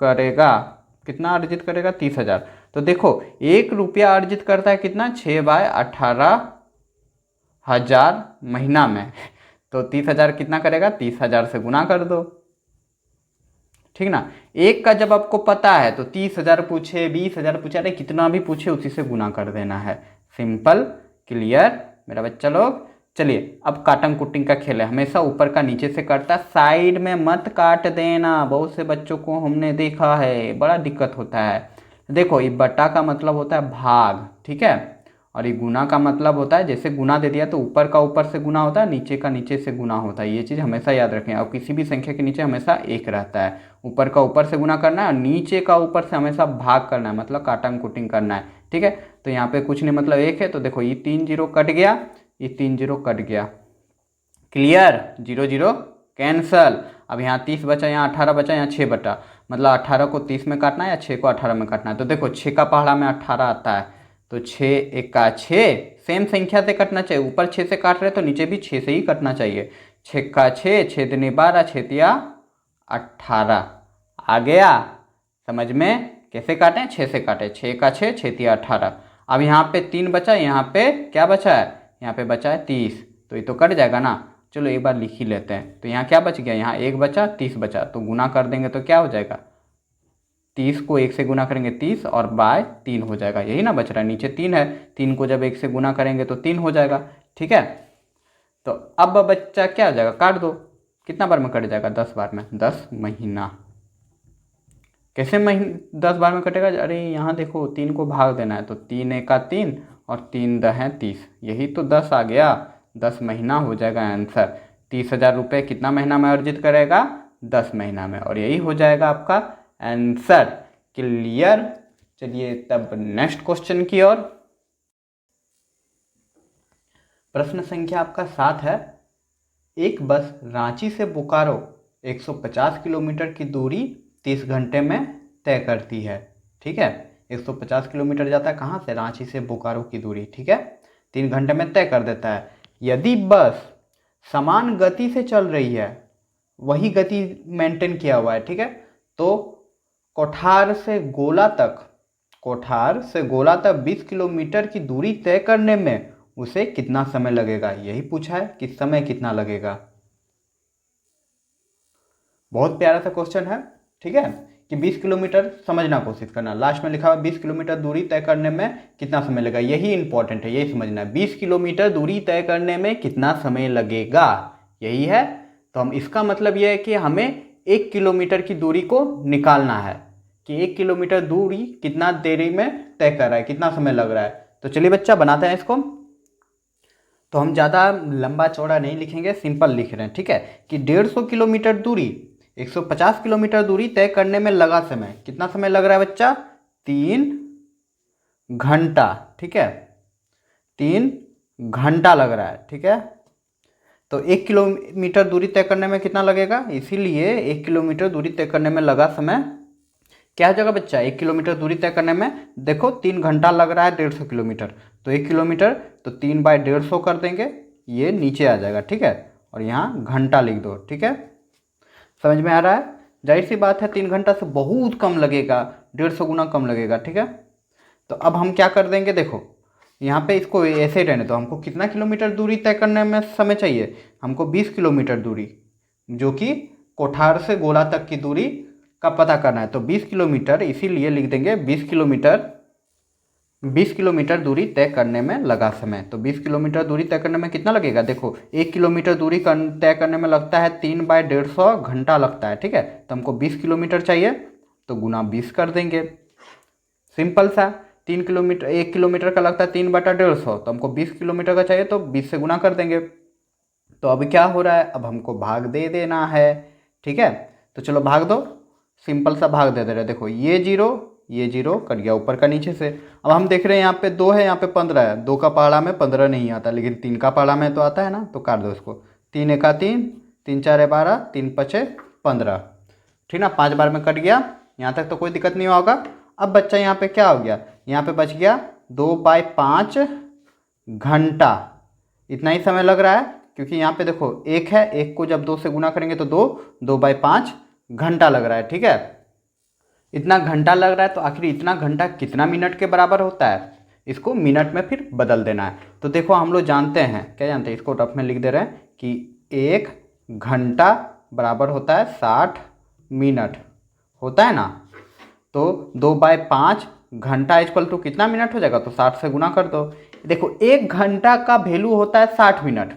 करेगा, कितना अर्जित करेगा? 30,000। तो देखो 1 रुपया अर्जित करता है कितना? 6/18,000 महीना में। तो 30,000 कितना करेगा? 30,000 से गुना कर दो, ठीक ना। एक का जब आपको पता है तो 30,000 पूछे, 20,000 पूछे, अरे कितना भी पूछे उसी से गुना कर देना है। सिंपल, क्लियर मेरा बच्चा लोग। चलिए अब काटन कुटिंग का खेल है, हमेशा ऊपर का नीचे से कटता, साइड में मत काट देना। बहुत से बच्चों को हमने देखा है बड़ा दिक्कत होता है। देखो ये बटा का मतलब होता है भाग, ठीक है, और ये गुना का मतलब होता है, जैसे गुना दे दिया तो ऊपर का ऊपर से गुना होता है, नीचे का नीचे से गुना होता है। ये चीज़ हमेशा याद रखें। और किसी भी संख्या के नीचे हमेशा एक रहता है, ऊपर का ऊपर से गुना करना है और नीचे का ऊपर से हमेशा भाग करना है, मतलब काटन कुटिंग करना है, ठीक है। तो यहाँ पे कुछ नहीं, मतलब एक है, तो देखो ये 3 0 कट गया, ये 3 0 कट गया, क्लियर, 0 0 कैंसल। अब यहाँ 30 बचा, यहाँ 18 बचा, यहाँ 6 बटा, मतलब 18 को 30 में काटना है या 6 को 18 में काटना है। तो देखो 6 का पहाड़ा में 18 आता है, तो 6 1 6, सेम संख्या से कटना चाहिए। ऊपर 6 से काट रहे तो नीचे भी 6 से ही कटना चाहिए। 6 का 6, 6 दूनी 12, 6 तिया 18। आ गया समझ में? कैसे काटें? 6 से काटें, 6 का 6, 6 तिया 18। अब यहाँ पे 3 बचा, यहाँ पे क्या बचा है? यहाँ पे बचा है 30, तो ये तो कट जाएगा ना। चलो एक बार लिख ही लेते हैं। तो यहाँ क्या बच गया? यहाँ 1 बचा, 30 बचा, तो गुना कर देंगे तो क्या हो जाएगा? 30 को 1 से गुना करेंगे 30 और बाय 3 हो जाएगा, यही ना बच रहा है। नीचे 3 है, 3 को जब 1 से गुना करेंगे तो 3 हो जाएगा, ठीक है। तो अब बच्चा क्या हो जाएगा? काट दो। कितना बार में कट जाएगा? 10 बार में, 10 महीना। कैसे 10 बार में कटेगा? अरे यहाँ देखो 3 को भाग देना है, तो 3 1 3 और 3 10 30, यही तो 10 आ गया। 10 महीना हो जाएगा आंसर। 30,000 रुपये कितना महीना में अर्जित करेगा? 10 महीना में, और यही हो जाएगा आपका आंसर, क्लियर। चलिए तब नेक्स्ट क्वेश्चन की ओर। प्रश्न संख्या आपका 7 है। एक बस रांची से बोकारो 150 किलोमीटर की दूरी 30 घंटे में तय करती है, ठीक है। 150 किलोमीटर जाता है कहाँ से? रांची से बोकारो की दूरी, ठीक है, 3 घंटे में तय कर देता है। यदि बस समान गति से चल रही है, वही गति मेंटेन किया हुआ है, ठीक है, तो कोठार से गोला तक 20 किलोमीटर की दूरी तय करने में उसे कितना समय लगेगा? यही पूछा है कि समय कितना लगेगा। बहुत प्यारा सा क्वेश्चन है, ठीक है, कि 20 किलोमीटर समझना कोशिश करना। लास्ट में लिखा हुआ 20 किलोमीटर दूरी तय करने में कितना समय लगेगा, यही इंपॉर्टेंट है, यही समझना है। 20 किलोमीटर दूरी तय करने में कितना समय लगेगा, यही है। तो हम इसका मतलब यह है कि हमें 1 किलोमीटर की दूरी को निकालना है कि 1 किलोमीटर दूरी कितना देरी में तय कर रहा है, कितना समय लग रहा है। तो चलिए बच्चा बनाते हैं इसको। तो हम ज़्यादा लंबा चौड़ा नहीं लिखेंगे, सिंपल लिख रहे हैं, ठीक है, कि 150 किलोमीटर दूरी 150 किलोमीटर दूरी तय करने में लगा समय, कितना समय लग रहा है बच्चा? 3 घंटा, ठीक है, 3 घंटा लग रहा है, ठीक है। तो 1 किलोमीटर दूरी तय करने में कितना लगेगा? इसीलिए 1 किलोमीटर दूरी तय करने में लगा समय क्या हो जाएगा बच्चा? 1 किलोमीटर दूरी तय करने में देखो 3 घंटा लग रहा है 150 किलोमीटर, तो 1 किलोमीटर तो 3 बाय 150 कर देंगे, ये नीचे आ जाएगा, ठीक है, और यहाँ घंटा लिख दो, ठीक है। समझ में आ रहा है? जाहिर सी बात है 3 घंटा से बहुत कम लगेगा, 150 गुना कम लगेगा, ठीक है। तो अब हम क्या कर देंगे, देखो यहाँ पे इसको ऐसे ही रहने दो। हमको कितना किलोमीटर दूरी तय करने में समय चाहिए? हमको 20 किलोमीटर दूरी, जो कि कोठार से गोला तक की दूरी का पता करना है। तो 20 किलोमीटर, इसीलिए लिख देंगे 20 किलोमीटर दूरी तय करने में लगा समय। तो 20 किलोमीटर दूरी तय करने में कितना लगेगा? देखो 1 किलोमीटर दूरी तय करने में लगता है 3 बाय 150 घंटा लगता है, ठीक है। तो हमको 20 किलोमीटर चाहिए, तो गुना 20 कर देंगे, सिंपल सा। 3 किलोमीटर, 1 किलोमीटर का लगता है 3 बटा 150, तो हमको 20 किलोमीटर का चाहिए, तो 20 से गुना कर देंगे। तो अब क्या हो रहा है? अब हमको भाग दे देना है, ठीक है। तो चलो भाग दो, सिंपल सा भाग दे दे रहे। देखो ये 0 कट गया ऊपर का नीचे से। अब हम देख रहे हैं यहाँ पे 2 है, यहाँ पे 15 है। 2 का पहाड़ा में 15 नहीं आता, लेकिन 3 का पहाड़ा में तो आता है ना, तो काट दो इसको। 3 1 3, 3 4 12, 3 5 15, ठीक ना, 5 बार में कट गया। यहाँ तक तो कोई दिक्कत नहीं होगा। अब बच्चा यहाँ पे क्या हो गया? यहाँ पे बच गया 2/5 घंटा, इतना ही समय लग रहा है, क्योंकि यहाँ पे देखो 1 है, 1 को जब 2 से गुना करेंगे तो 2/5 घंटा लग रहा है, ठीक है। इतना घंटा लग रहा है, तो आखिर इतना घंटा कितना मिनट के बराबर होता है, इसको मिनट में फिर बदल देना है। तो देखो हम लोग जानते हैं, क्या जानते हैं, इसको रफ में लिख दे रहे हैं कि 1 घंटा बराबर होता है 60 मिनट, होता है ना। तो 2/5 घंटा इक्वल टू कितना मिनट हो जाएगा, तो 60 से गुना कर दो। देखो 1 घंटा का वैल्यू होता है 60 मिनट,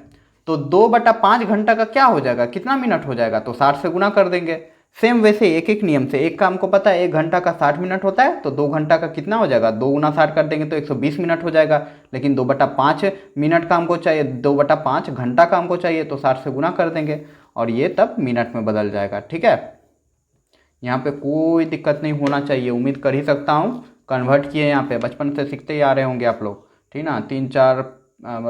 तो 2/5 घंटा का क्या हो जाएगा, कितना मिनट हो जाएगा, तो 60 से गुना कर देंगे। सेम वैसे एक एक नियम से, एक काम को पता है 1 घंटा का 60 मिनट होता है, तो 2 घंटा का कितना हो जाएगा, 2 गुना 60 कर देंगे तो 120 मिनट हो जाएगा। लेकिन 2/5 मिनट का हमको चाहिए, 2/5 घंटा का हमको चाहिए, तो 60 से गुना कर देंगे और ये तब मिनट में बदल जाएगा। ठीक है, यहाँ पे कोई दिक्कत नहीं होना चाहिए, उम्मीद कर ही सकता हूँ। कन्वर्ट किए यहाँ पे, बचपन से सीखते ही आ रहे होंगे आप लोग, ठीक ना। 3 4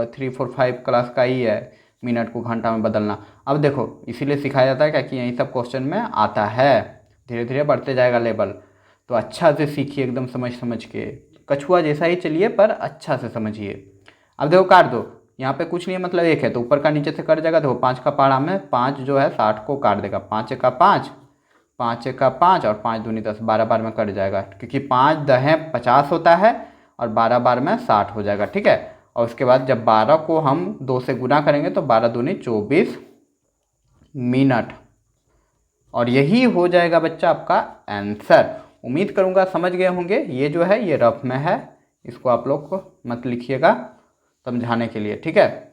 3 4 5 क्लास का ही है मिनट को घंटा में बदलना। अब देखो इसीलिए सिखाया जाता है क्या कि यही सब क्वेश्चन में आता है, धीरे धीरे बढ़ते जाएगा लेवल। तो अच्छा से सीखिए, एकदम समझ समझ के, कछुआ जैसा ही चलिए पर अच्छा से समझिए। अब देखो काट दो, यहाँ पे कुछ नहीं है, मतलब 1 है तो ऊपर का नीचे से कट जाएगा। देखो 5 का पहाड़ा में 5 जो है 60 को काट देगा, 5 का 5, 5 का 5 और 5 दूनी 10, 12 बार में कट जाएगा, क्योंकि 5 दहें 50 होता है और 12 बार में 60 हो जाएगा। ठीक है, और उसके बाद जब 12 को हम 2 से गुना करेंगे तो 12 दूनी 24 मिनट, और यही हो जाएगा बच्चा आपका आंसर। उम्मीद करूँगा समझ गए होंगे। ये जो है ये रफ में है, इसको आप लोग को मत लिखिएगा समझाने के लिए। ठीक है,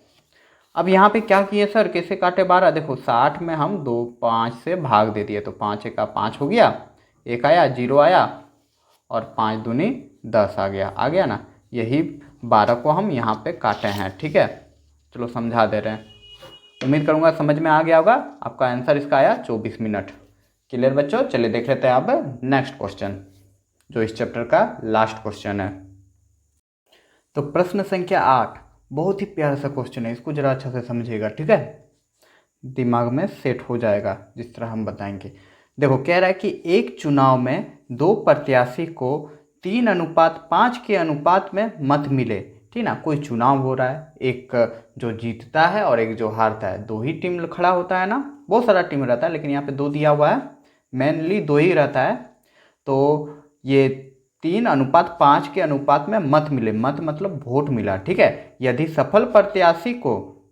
अब यहाँ पे क्या किए सर, कैसे काटे 12, देखो 60 में हम 2 5 से भाग दे दिए, तो 5 का 5 हो गया, 1 आया, 0 आया और 5 दूनी 10 आ गया ना। यही 12 को हम यहाँ पे काटे हैं। ठीक है, चलो समझा दे रहे हैं, उम्मीद करूँगा समझ में आ गया होगा। आपका आंसर इसका आया 24 मिनट। क्लियर बच्चों, चलिए देख लेते हैं अब नेक्स्ट क्वेश्चन, जो इस चैप्टर का लास्ट क्वेश्चन है। तो प्रश्न संख्या 8 बहुत ही प्यारा सा क्वेश्चन है, इसको जरा अच्छा से समझिएगा। ठीक है, दिमाग में सेट हो जाएगा जिस तरह हम बताएंगे। देखो कह रहा है कि एक चुनाव में 2 प्रत्याशी को 3:5 के अनुपात में मत मिले। ठीक ना, कोई चुनाव हो रहा है, एक जो जीतता है और एक जो हारता है, 2 ही टीम खड़ा होता है ना, बहुत सारा टीम रहता है लेकिन यहाँ पे 2 दिया हुआ है, मेनली 2 ही रहता है। तो ये 3:5 के अनुपात में मत मिले, मत मतलब वोट मिला। ठीक है, यदि सफल प्रत्याशी को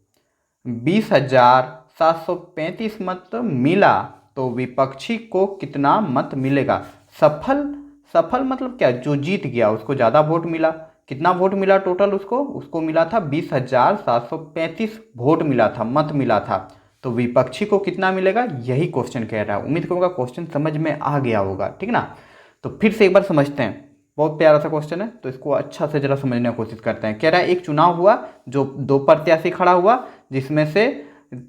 20,735 मत मिला तो विपक्षी को कितना मत मिलेगा। सफल, सफल मतलब क्या, जो जीत गया उसको ज़्यादा वोट मिला। कितना वोट मिला टोटल, उसको मिला था 20,735 वोट मिला था, मत मिला था। तो विपक्षी को कितना मिलेगा, यही क्वेश्चन कह रहा है। उम्मीद करूँगा क्वेश्चन समझ में आ गया होगा। ठीक ना, तो फिर से एक बार समझते हैं, बहुत प्यारा सा क्वेश्चन है, तो इसको अच्छा से जरा समझने की कोशिश करते हैं। कह रहा है एक चुनाव हुआ, जो 2 प्रत्याशी खड़ा हुआ, जिसमें से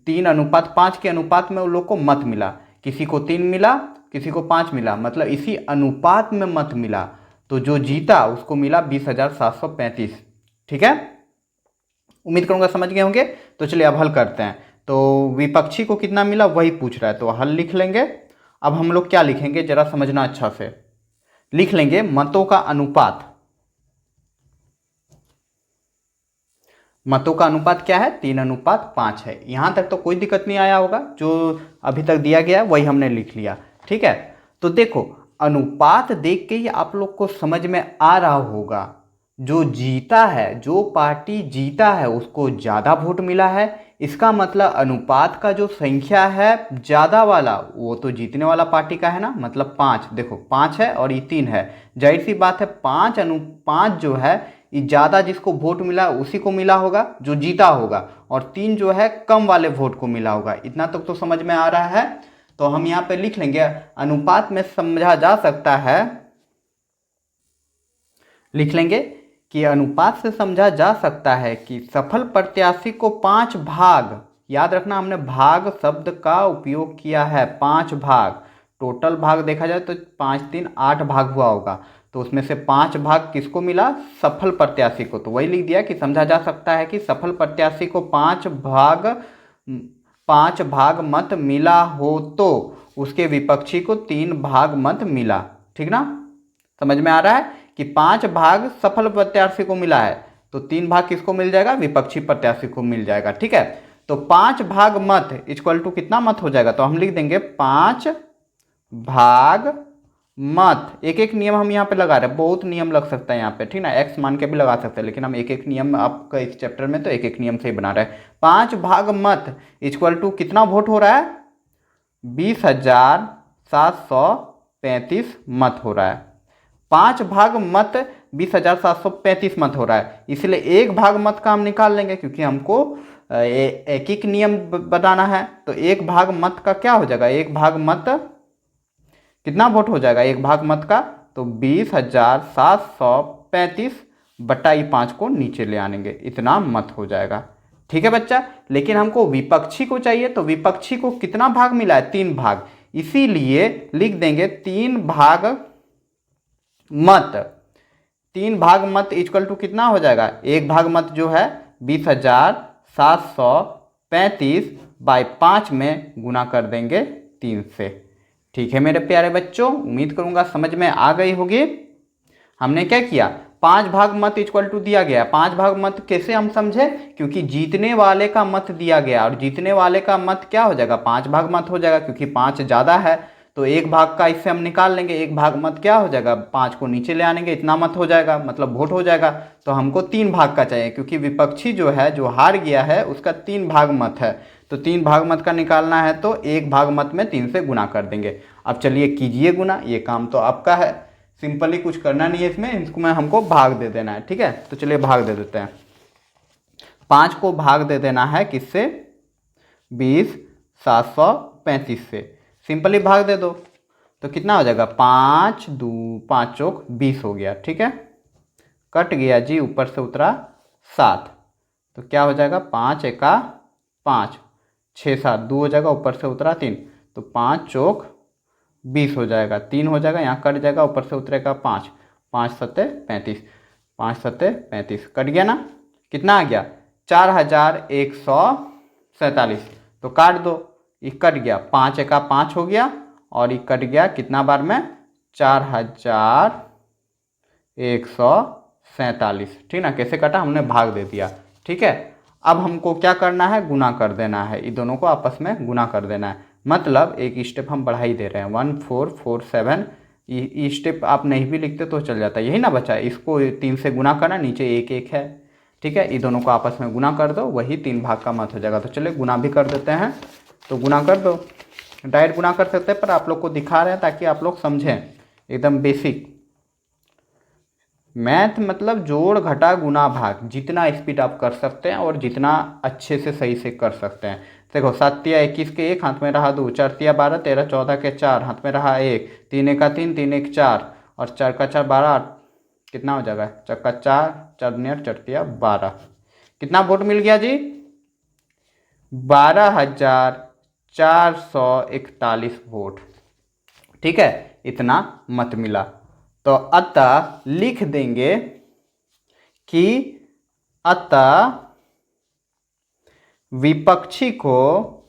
3:5 के अनुपात में उन लोग को मत मिला। किसी को 3 मिला, किसी को 5 मिला, मतलब इसी अनुपात में मत मिला। तो जो जीता उसको मिला 20,735। ठीक है, उम्मीद करूंगा समझ गए होंगे। तो चलिए अब हल करते हैं। तो विपक्षी को कितना मिला वही पूछ रहा है, तो हल लिख लेंगे। अब हम लोग क्या लिखेंगे जरा समझना अच्छा से, लिख लेंगे मतों का अनुपात। मतों का अनुपात क्या है, 3:5 है। यहां तक तो कोई दिक्कत नहीं आया होगा, जो अभी तक दिया गया है वही हमने लिख लिया। ठीक है, तो देखो अनुपात देख के ही आप लोग को समझ में आ रहा होगा, जो जीता है, जो पार्टी जीता है उसको ज़्यादा वोट मिला है। इसका मतलब अनुपात का जो संख्या है ज़्यादा वाला, वो तो जीतने वाला पार्टी का है ना, मतलब 5। देखो 5 है और ये 3 है, जाहिर सी बात है 5:5 जो है ये ज़्यादा जिसको वोट मिला उसी को मिला होगा जो जीता होगा, और 3 जो है कम वाले वोट को मिला होगा। इतना तक तो समझ में आ रहा है। तो हम यहाँ पे लिख लेंगे अनुपात में समझा जा सकता है, लिख लेंगे कि अनुपात से समझा जा सकता है कि सफल प्रत्याशी को 5 भाग, याद रखना हमने भाग शब्द का उपयोग किया है, 5 भाग, टोटल भाग देखा जाए तो 5 3 8 भाग हुआ होगा, तो उसमें से 5 भाग किसको मिला, सफल प्रत्याशी को। तो वही लिख दिया कि समझा जा सकता है कि सफल प्रत्याशी को 5 भाग मत मिला हो तो उसके विपक्षी को 3 भाग मत मिला। ठीक ना, समझ में आ रहा है कि 5 भाग सफल प्रत्याशी को मिला है, तो 3 भाग किसको मिल जाएगा, विपक्षी प्रत्याशी को मिल जाएगा। ठीक है, तो 5 भाग मत इक्वल टू कितना मत हो जाएगा, तो हम लिख देंगे 5 भाग मत, एक एक नियम हम यहाँ पे लगा रहे हैं, बहुत नियम लग सकता है यहाँ पे, ठीक ना, एक्स मान के भी लगा सकते हैं, लेकिन हम एक एक नियम आपका इस चैप्टर में तो एक एक नियम से ही बना रहे हैं। 5 भाग मत इक्वल टू कितना वोट हो रहा है, 20,735 मत हो रहा है। 5 भाग मत 20,735 मत हो रहा है, इसलिए एक भाग मत का हम निकाल लेंगे, क्योंकि हमको एक एक नियम बताना है। तो एक भाग मत का क्या हो जाएगा, एक भाग मत कितना वोट हो जाएगा एक भाग मत का, तो 20,735 बटा ये 5 को नीचे ले आनेंगे, इतना मत हो जाएगा। ठीक है बच्चा, लेकिन हमको विपक्षी को चाहिए, तो विपक्षी को कितना भाग मिला है, 3 भाग, इसीलिए लिख देंगे 3 भाग मत। 3 भाग मत इक्वल टू कितना हो जाएगा, एक भाग मत जो है 20,735 बाई 5 में गुना कर देंगे 3 से। ठीक है मेरे प्यारे बच्चों, उम्मीद करूंगा समझ में आ गई होगी। हमने क्या किया, 5 भाग मत इक्वल टू दिया गया, 5 भाग मत कैसे हम समझे, क्योंकि जीतने वाले का मत दिया गया, और जीतने वाले का मत क्या हो जाएगा, 5 भाग मत हो जाएगा, क्योंकि 5 ज़्यादा है, तो एक भाग का इससे हम निकाल लेंगे, एक भाग मत क्या हो जाएगा, 5 को नीचे ले आनेंगे, इतना मत हो जाएगा, मतलब वोट हो जाएगा। तो हमको 3 भाग का चाहिए, क्योंकि विपक्षी जो है, जो हार गया है, उसका 3 भाग मत है, तो 3 भाग मत का निकालना है, तो एक भाग मत में 3 से गुना कर देंगे। अब चलिए कीजिए गुना, ये काम तो आपका है, सिंपली कुछ करना नहीं है इसमें, इसको मैं हमको भाग दे देना है। ठीक है, तो चलिए भाग दे देते हैं। 5 को भाग दे देना है किससे, 20,735 से, सिंपली भाग दे दो, तो कितना हो जाएगा, 5 2 5 चौक 20 हो गया। ठीक है, कट गया जी, ऊपर से उतरा 7, तो क्या हो जाएगा, 5 एका 5, 6 7 2 हो जाएगा, ऊपर से उतरा 3, तो 5 चौक 20 हो जाएगा, 3 हो जाएगा, यहाँ कट जाएगा, ऊपर से उतरेगा 5, 5 सत्ते 35, 5 सत्ते 35, कट गया ना, कितना आ गया, 4,147, तो काट दो, ये कट गया, 5 एका 5 हो गया, और ये कट गया कितना बार में, 4,147, ठीक ना, कैसे कटा, हमने भाग दे दिया। ठीक है, अब हमको क्या करना है, गुना कर देना है, इन दोनों को आपस में गुना कर देना है, मतलब एक स्टेप हम बढ़ा ही दे रहे हैं, 1447, ये स्टेप आप नहीं भी लिखते तो चल जाता है, यही ना बचा, इसको 3 से गुना करना, नीचे 1 1 है। ठीक है, ये दोनों को आपस में गुना कर दो, वही 3 भाग का मत हो जाएगा। तो चलिए गुना भी कर देते हैं, तो गुना कर दो, डायरेक्ट गुना कर सकते हैं, पर आप लोग को दिखा रहे हैं ताकि आप लोग समझें, एकदम बेसिक मैथ, मतलब जोड़ घटा गुना भाग, जितना स्पीड आप कर सकते हैं और जितना अच्छे से सही से कर सकते हैं। देखो 7 तिया 21 के 1 हाथ में रहा 2, 4 तिया 12, 13 14 के 4 हाथ में रहा 1, 3 1 3, 3 1 4, और 4 का 4 12, कितना हो जाएगा, 4 का 4, 4 नियर 4 तिया 12, कितना वोट मिल गया जी, 12,441 वोट। ठीक है, इतना मत मिला, तो अतः लिख देंगे कि अतः विपक्षी को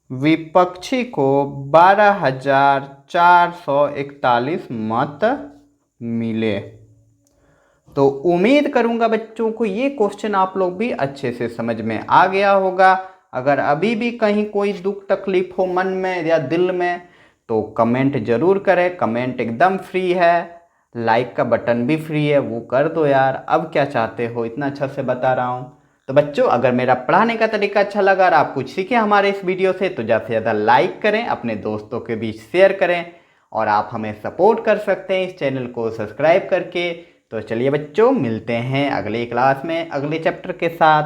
12,441 मत मिले। तो उम्मीद करूंगा बच्चों को ये क्वेश्चन आप लोग भी अच्छे से समझ में आ गया होगा। अगर अभी भी कहीं कोई दुख तकलीफ हो मन में या दिल में, तो कमेंट जरूर करें, कमेंट एकदम फ्री है, लाइक का बटन भी फ्री है, वो कर दो यार, अब क्या चाहते हो, इतना अच्छा से बता रहा हूँ। तो बच्चों, अगर मेरा पढ़ाने का तरीका अच्छा लगा और आप कुछ सीखे हमारे इस वीडियो से, तो ज़्यादा से ज़्यादा लाइक करें, अपने दोस्तों के बीच शेयर करें, और आप हमें सपोर्ट कर सकते हैं इस चैनल को सब्सक्राइब करके। तो चलिए बच्चों, मिलते हैं अगले क्लास में अगले चैप्टर के साथ।